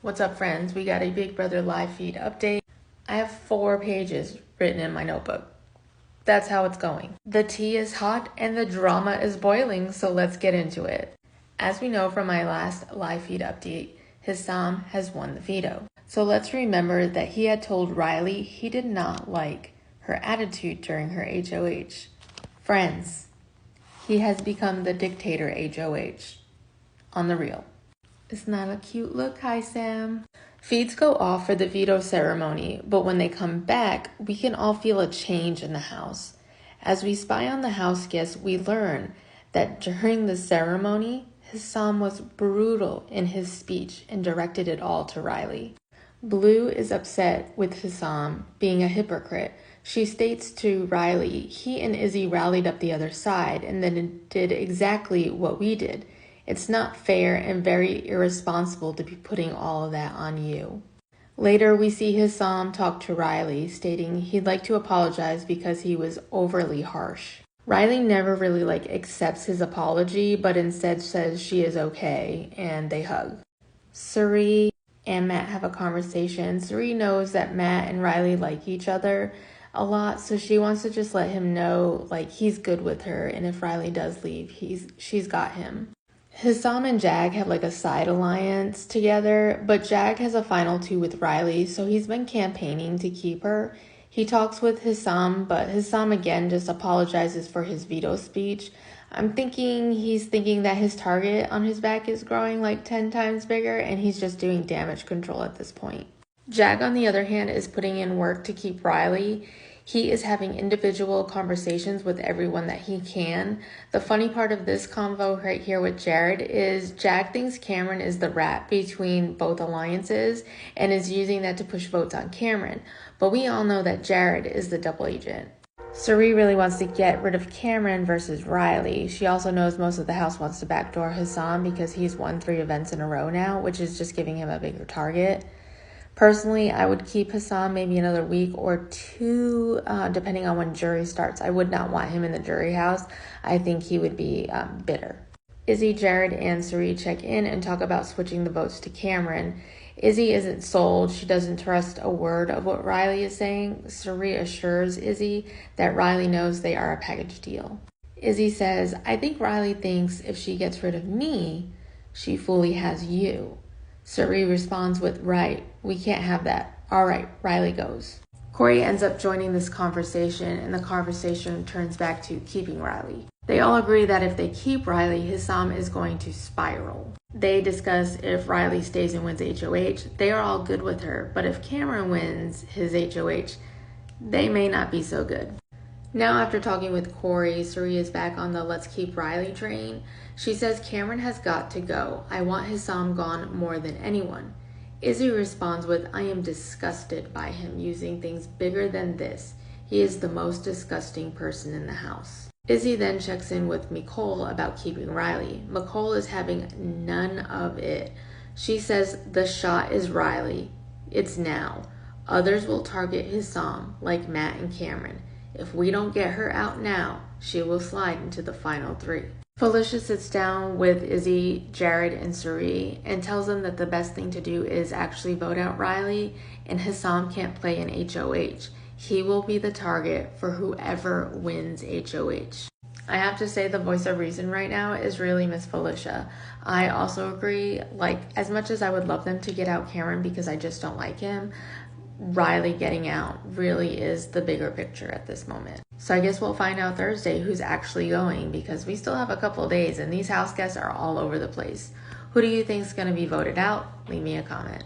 What's up, friends? We got a Big Brother live feed update. I have 4 pages written in my notebook. That's how it's going. The tea is hot and the drama is boiling, so let's get into it. As we know from my last live feed update, Hissam has won the veto. So let's remember that he had told Riley he did not like her attitude during her HOH. Friends, he has become the dictator HOH. On the real. Isn't that a cute look? Hi, Sam. Feeds go off for the veto ceremony, but when they come back, we can all feel a change in the house. As we spy on the house guests, we learn that during the ceremony, Hissam was brutal in his speech and directed it all to Riley. Blue is upset with Hissam being a hypocrite. She states to Riley, he and Izzy rallied up the other side and then did exactly what we did. It's not fair and very irresponsible to be putting all of that on you. Later, we see Hissam talk to Riley, stating he'd like to apologize because he was overly harsh. Riley never really accepts his apology, but instead says she is okay, and they hug. Cirie and Matt have a conversation. Cirie knows that Matt and Riley like each other a lot, so she wants to just let him know he's good with her, and if Riley does leave, she's got him. Hissam and Jag have a side alliance together, but Jag has a final 2 with Riley, so he's been campaigning to keep her. He talks with Hissam, but Hissam again just apologizes for his veto speech. I'm thinking he's thinking that his target on his back is growing 10 times bigger, and he's just doing damage control at this point. Jag, on the other hand, is putting in work to keep Riley. He is having individual conversations with everyone that he can. The funny part of this convo right here with Jared is Jag thinks Cameron is the rat between both alliances and is using that to push votes on Cameron. But we all know that Jared is the double agent. Cirie really wants to get rid of Cameron versus Riley. She also knows most of the house wants to backdoor Hissam because he's won 3 events in a row now, which is just giving him a bigger target. Personally, I would keep Hissam maybe another week or 2, depending on when jury starts. I would not want him in the jury house. I think he would be bitter. Izzy, Jared, and Cirie check in and talk about switching the votes to Cameron. Izzy isn't sold. She doesn't trust a word of what Riley is saying. Cirie assures Izzy that Riley knows they are a package deal. Izzy says, I think Riley thinks if she gets rid of me, she fully has you. Cirie responds with, right, we can't have that. All right, Riley goes. Corey ends up joining this conversation, and the conversation turns back to keeping Riley. They all agree that if they keep Riley, Hissam is going to spiral. They discuss if Riley stays and wins HOH, they are all good with her, but if Cameron wins his HOH, they may not be so good. Now, after talking with Corey, Cirie is back on the let's keep Riley train. She says Cameron has got to go. I want Hissam gone more than anyone. Izzy responds with, I am disgusted by him using things bigger than this. He is the most disgusting person in the house. Izzy then checks in with Mecole about keeping Riley. Mecole is having none of it. She says the shot is Riley. It's now. Others will target Hissam, like Matt and Cameron. If we don't get her out now, she will slide into the final 3. Felicia sits down with Izzy, Jared, and Cirie and tells them that the best thing to do is actually vote out Riley, and Hissam can't play in HOH. He will be the target for whoever wins HOH. I have to say the voice of reason right now is really Miss Felicia. I also agree, as much as I would love them to get out Cameron because I just don't like him, Riley getting out really is the bigger picture at this moment. So I guess we'll find out Thursday who's actually going, because we still have a couple of days and these house guests are all over the place. Who do you think is going to be voted out? Leave me a comment.